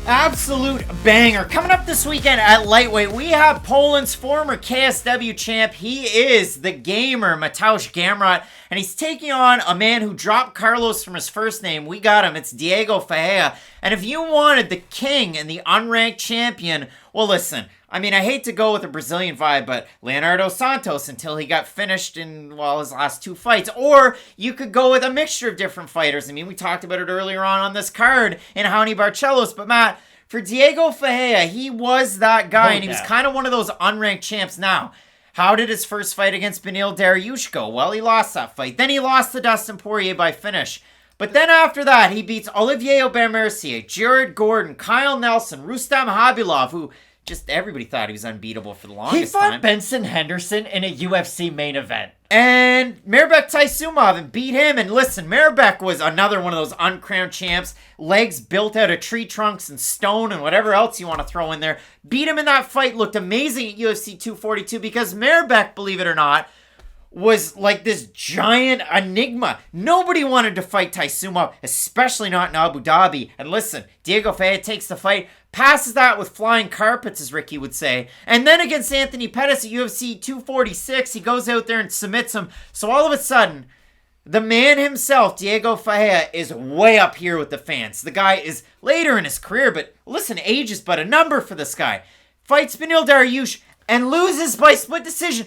Absolute banger. Coming up this weekend at lightweight, we have Poland's former KSW champ. He is the gamer, Mateusz Gamrot, and he's taking on a man who dropped Carlos from his first name. We got him. It's Diego Ferreira. And if you wanted the king and the unranked champion, well, listen, I mean, I hate to go with a Brazilian vibe, but Leonardo Santos until he got finished in, well, his last two fights. Or you could go with a mixture of different fighters. I mean, we talked about it earlier on this card in Raoni Barcelos. But, Matt, for Diego Ferreira, he was that guy, and he was kind of one of those unranked champs. Now, how did his first fight against Beneil Dariush go? Well, he lost that fight. Then he lost to Dustin Poirier by finish. But then after that, he beats Olivier Aubin-Mercier, Jared Gordon, Kyle Nelson, Rustam Khabilov, who just everybody thought he was unbeatable for the longest time. He fought Benson Henderson in a UFC main event. And Meerschaert Taisumov and beat him. And listen, Meerschaert was another one of those uncrowned champs. Legs built out of tree trunks and stone and whatever else you want to throw in there. Beat him in that fight. Looked amazing at UFC 242 because Meerschaert, believe it or not, was like this giant enigma. Nobody wanted to fight Taisumov, especially not in Abu Dhabi. And listen, Diego Ferreira takes the fight, passes that with flying carpets, as Ricky would say. And then against Anthony Pettis at UFC 246, he goes out there and submits him. So all of a sudden, the man himself, Diego Ferreira, is way up here with the fans. The guy is later in his career, but listen, age is but a number for this guy. Fights Beneil Dariush and loses by split decision.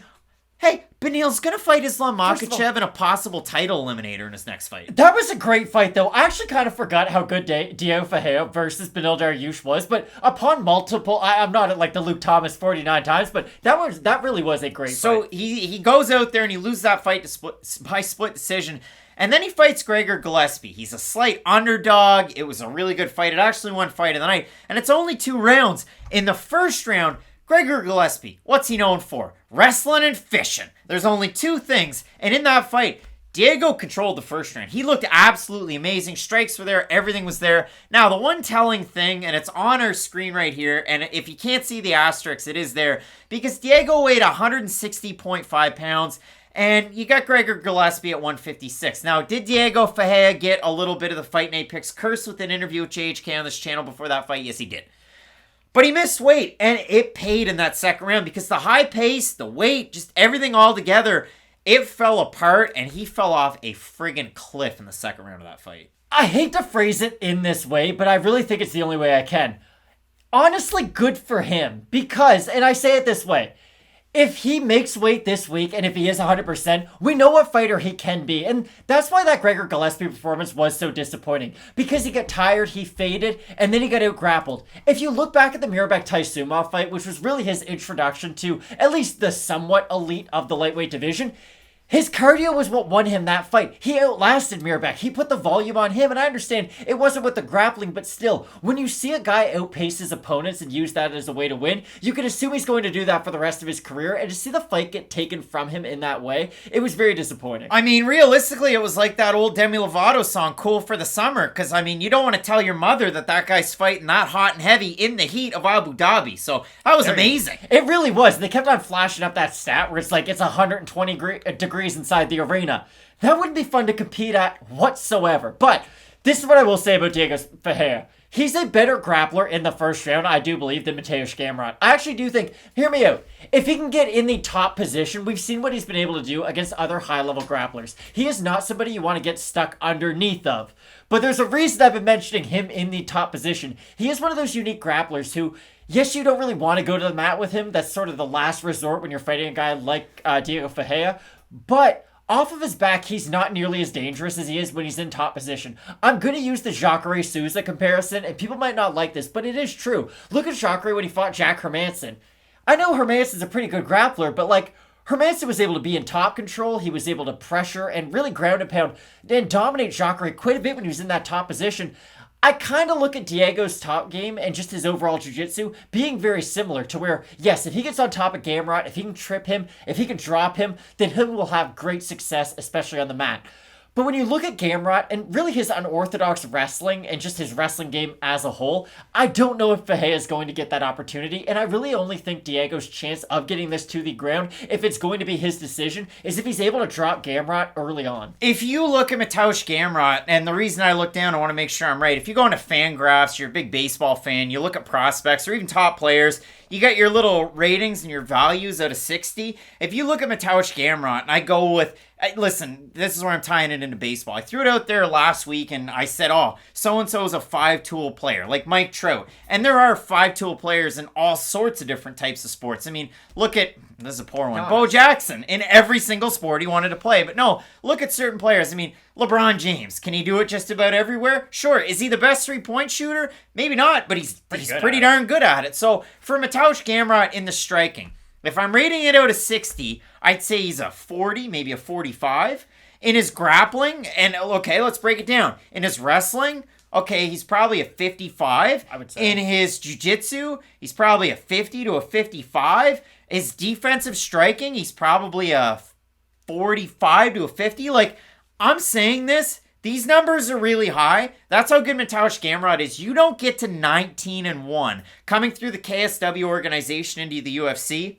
Hey, Beneil's going to fight Islam Makhachev in a possible title eliminator in his next fight. That was a great fight, though. I actually kind of forgot how good Diego Ferreira versus Beneil Dariush was, but upon multiple, I'm not at like the Luke Thomas 49 times, but that really was a great fight. So he goes out there and he loses that fight by split decision, and then he fights Gregor Gillespie. He's a slight underdog. It was a really good fight. It actually won fight of the night, and it's only 2 rounds. In the first round, Gregor Gillespie, what's he known for? Wrestling and fishing. There's only 2 things. And in that fight, Diego controlled the first round. He looked absolutely amazing. Strikes were there. Everything was there. Now, the one telling thing, and it's on our screen right here, and if you can't see the asterisk, it is there, because Diego weighed 160.5 pounds, and you got Gregor Gillespie at 156. Now, did Diego Ferreira get a little bit of the Fight Night picks cursed with an interview with JHK on this channel before that fight? Yes, he did. But he missed weight, and it paid in that second round because the high pace, the weight, just everything all together, it fell apart, and he fell off a friggin' cliff in the second round of that fight. I hate to phrase it in this way, but I really think it's the only way I can. Honestly, good for him, because, and I say it this way, if he makes weight this week, and if he is 100%, we know what fighter he can be. And that's why that Gregor Gillespie performance was so disappointing. Because he got tired, he faded, and then he got out-grappled. If you look back at the Meerschaert Taisumov fight, which was really his introduction to at least the somewhat elite of the lightweight division, his cardio was what won him that fight. He outlasted Meerschaert. He put the volume on him, and I understand it wasn't with the grappling, but still, when you see a guy outpace his opponents and use that as a way to win, you can assume he's going to do that for the rest of his career, and to see the fight get taken from him in that way, it was very disappointing. I mean, realistically, it was like that old Demi Lovato song, Cool for the Summer, because, I mean, you don't want to tell your mother that guy's fighting that hot and heavy in the heat of Abu Dhabi, so that was amazing. It really was. They kept on flashing up that stat where it's like it's 120 degrees inside the arena. That wouldn't be fun to compete at whatsoever. But this is what I will say about Diego Ferreira. He's a better grappler in the first round, I do believe, than Mateusz Gamrot. I actually do think, hear me out, if he can get in the top position, we've seen what he's been able to do against other high-level grapplers. He is not somebody you want to get stuck underneath of. But there's a reason I've been mentioning him in the top position. He is one of those unique grapplers who, yes, you don't really want to go to the mat with him. That's sort of the last resort when you're fighting a guy like Diego Ferreira. But off of his back, he's not nearly as dangerous as he is when he's in top position. I'm going to use the Jacare Souza comparison, and people might not like this, but it is true. Look at Jacare when he fought Jack Hermansson. I know Hermansson's a pretty good grappler, but like, Hermansson was able to be in top control, he was able to pressure and really ground and pound and dominate Jacare quite a bit when he was in that top position. I kind of look at Diego's top game and just his overall jiu-jitsu being very similar to where, yes, if he gets on top of Gamrot, if he can trip him, if he can drop him, then he will have great success, especially on the mat. But when you look at Gamrot and really his unorthodox wrestling and just his wrestling game as a whole, I don't know if Ferreira is going to get that opportunity. And I really only think Diego's chance of getting this to the ground, if it's going to be his decision, is if he's able to drop Gamrot early on. If you look at Mateusz Gamrot, and the reason I look down, I want to make sure I'm right. If you go into Fangraphs, you're a big baseball fan, you look at prospects or even top players, you got your little ratings and your values out of 60. If you look at Mateusz Gamrot, and I go with, listen, this is where I'm tying it into baseball. I threw it out there last week, and I said, oh, so-and-so is a 5-tool player, like Mike Trout. And there are 5-tool players in all sorts of different types of sports. I mean, look at, this is a poor one, Bo Jackson. In every single sport he wanted to play. But no, look at certain players. I mean, LeBron James, can he do it just about everywhere? Sure. Is he the best three-point shooter? Maybe not, but he's pretty darn good at it. So for Mateusz Gamrot in the striking, if I'm rating it out of 60, I'd say he's a 40, maybe a 45. In his grappling, and okay, let's break it down. In his wrestling, okay, he's probably a 55. I would say. In his jiu-jitsu, he's probably a 50 to a 55. His defensive striking, he's probably a 45 to a 50. Like, I'm saying this, these numbers are really high. That's how good Mateusz Gamrot is. You don't get to 19-1 coming through the KSW organization into the UFC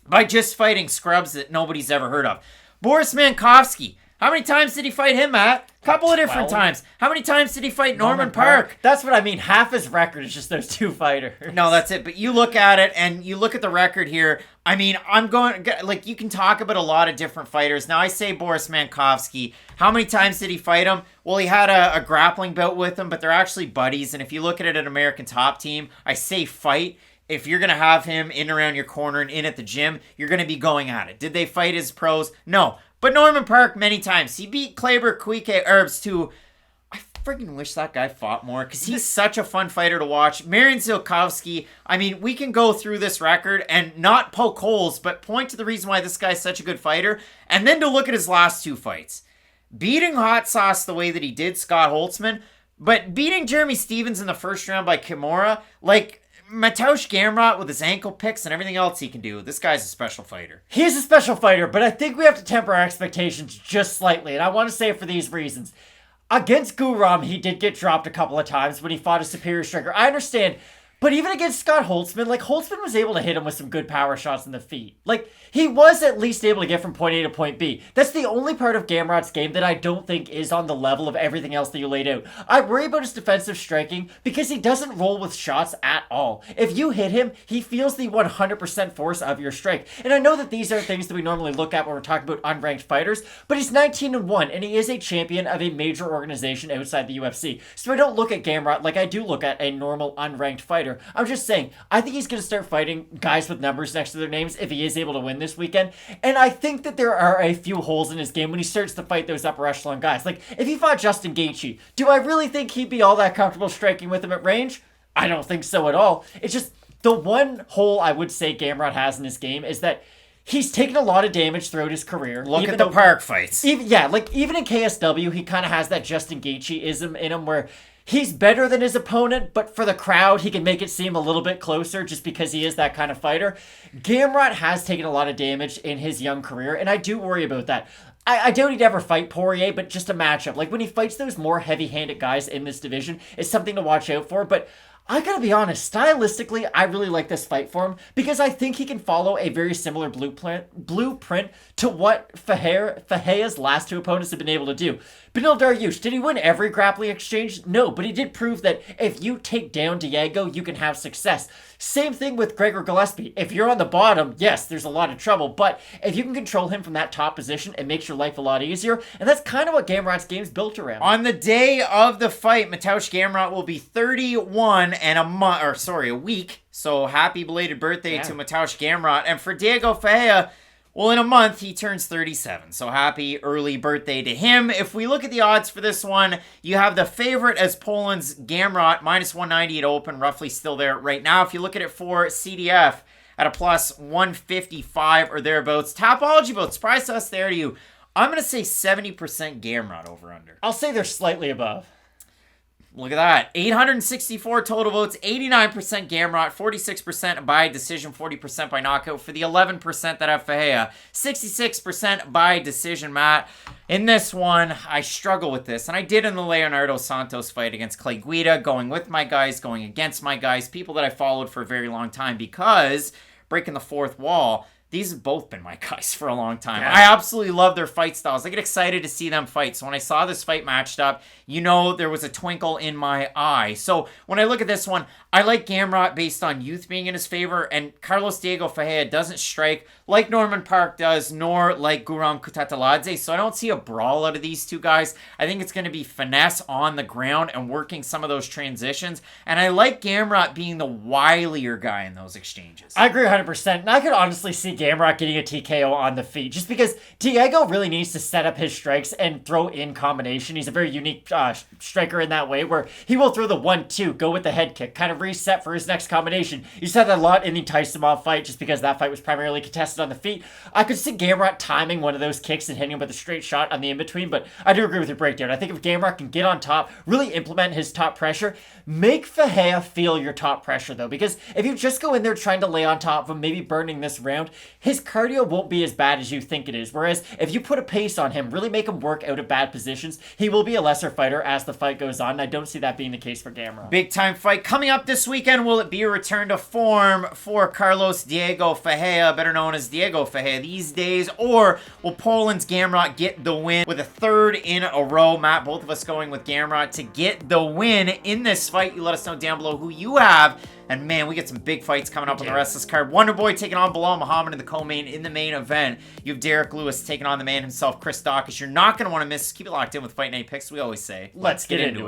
by just fighting scrubs that nobody's ever heard of. Boris Mankowski, how many times did he fight him, Matt? Couple of different times. How many times did he fight Norman Park? That's what I mean. Half his record is just those two fighters. No, that's it. But you look at it, and you look at the record here. I mean, I'm going, like, you can talk about a lot of different fighters. Now, I say Boris Mankowski. How many times did he fight him? Well, he had a grappling bout with him, but they're actually buddies. And if you look at it at American Top Team, I say fight. If you're going to have him in around your corner and in at the gym, you're going to be going at it. Did they fight as pros? No. But Norman Park, many times. He beat Kleber Quique Herbs to... I freaking wish that guy fought more, because he's such a fun fighter to watch. Marian Zilkowski, I mean, we can go through this record and not poke holes, but point to the reason why this guy's such a good fighter, and then to look at his last two fights. Beating Hot Sauce the way that he did Scott Holtzman, but beating Jeremy Stevens in the first round by Kimura, like... Mateusz Gamrot with his ankle picks and everything else he can do. This guy's a special fighter. He is a special fighter, but I think we have to temper our expectations just slightly, and I want to say it for these reasons. Against Guram, he did get dropped a couple of times when he fought a superior striker. I understand, but even against Scott Holtzman, like, Holtzman was able to hit him with some good power shots in the feet. Like, he was at least able to get from point A to point B. That's the only part of Gamrot's game that I don't think is on the level of everything else that you laid out. I worry about his defensive striking because he doesn't roll with shots at all. If you hit him, he feels the 100% force of your strike. And I know that these are things that we normally look at when we're talking about unranked fighters, but he's 19-1, and he is a champion of a major organization outside the UFC. So I don't look at Gamrot like I do look at a normal unranked fighter. I'm just saying, I think he's going to start fighting guys with numbers next to their names if he is able to win this weekend. And I think that there are a few holes in his game when he starts to fight those upper echelon guys. Like, if he fought Justin Gaethje, do I really think he'd be all that comfortable striking with him at range? I don't think so at all. It's just, the one hole I would say Gamrot has in his game is that he's taken a lot of damage throughout his career. Look at the Park fights. Even in KSW, he kind of has that Justin Gaethje-ism in him where he's better than his opponent, but for the crowd, he can make it seem a little bit closer just because he is that kind of fighter. Gamrot has taken a lot of damage in his young career, and I do worry about that. I doubt he'd ever fight Poirier, but just a matchup. Like, when he fights those more heavy-handed guys in this division, it's something to watch out for, but I gotta be honest, stylistically, I really like this fight for him because I think he can follow a very similar blueprint to what Ferreira's last two opponents have been able to do. Beneil Dariush, did he win every grappling exchange? No, but he did prove that if you take down Diego, you can have success. Same thing with Gregor Gillespie. If you're on the bottom, yes, there's a lot of trouble, but if you can control him from that top position, it makes your life a lot easier, and that's kind of what Gamrot's game's built around. On the day of the fight, Mateusz Gamrot will be 31 and a week. So happy belated birthday to Mateusz Gamrot. And for Diego Ferreira, well, in a month, he turns 37. So happy early birthday to him. If we look at the odds for this one, you have the favorite as Poland's Gamrot, minus 190 at open, roughly still there right now. If you look at it for CDF at a plus 155 or thereabouts. Topology votes, surprise us there to you. I'm going to say 70% Gamrot over under. I'll say they're slightly above. Look at that. 864 total votes, 89% Gamrot, 46% by decision, 40% by knockout for the 11% that have Ferreira. 66% by decision, Matt. In this one, I struggle with this, and I did in the Leonardo Santos fight against Clay Guida, going with my guys, going against my guys, people that I followed for a very long time, because breaking the fourth wall, these have both been my guys for a long time. Yeah. I absolutely love their fight styles. I get excited to see them fight. So when I saw this fight matched up, there was a twinkle in my eye. So when I look at this one, I like Gamrot based on youth being in his favor, and Carlos Diego Ferreira doesn't strike like Norman Park does, nor like Guram Kutateladze. So I don't see a brawl out of these two guys. I think it's going to be finesse on the ground and working some of those transitions. And I like Gamrot being the wilier guy in those exchanges. I agree 100%. And I could honestly see Gamrot getting a TKO on the feet just because Diego really needs to set up his strikes and throw in combination. He's a very unique striker in that way where he will throw the 1-2, go with the head kick, kind of reset for his next combination. You said that a lot in the Tyson fight just because that fight was primarily contested on the feet. I could see Gamrot timing one of those kicks and hitting him with a straight shot on the in-between, but I do agree with your breakdown. I think if Gamrot can get on top, really implement his top pressure, make Ferreira feel your top pressure though, because if you just go in there trying to lay on top of him, maybe burning this round, his cardio won't be as bad as you think it is. Whereas if you put a pace on him, really make him work out of bad positions, he will be a lesser fighter as the fight goes on. And I don't see that being the case for Gamrot. Big time fight coming up this weekend. Will it be a return to form for Carlos Diego Ferreira, better known as Diego Ferreira these days, or will Poland's Gamrot get the win with a third in a row? Matt, both of us going with Gamrot to get the win in this fight. You let us know down below who you have. And man, we get some big fights coming up on the rest of this card. Wonderboy taking on Bilal Muhammad in the co-main in the main event. You have Derek Lewis taking on the man himself, Chris Daukaus. You're not going to want to miss. Keep it locked in with Fight Night Picks. We always say, let's get into it.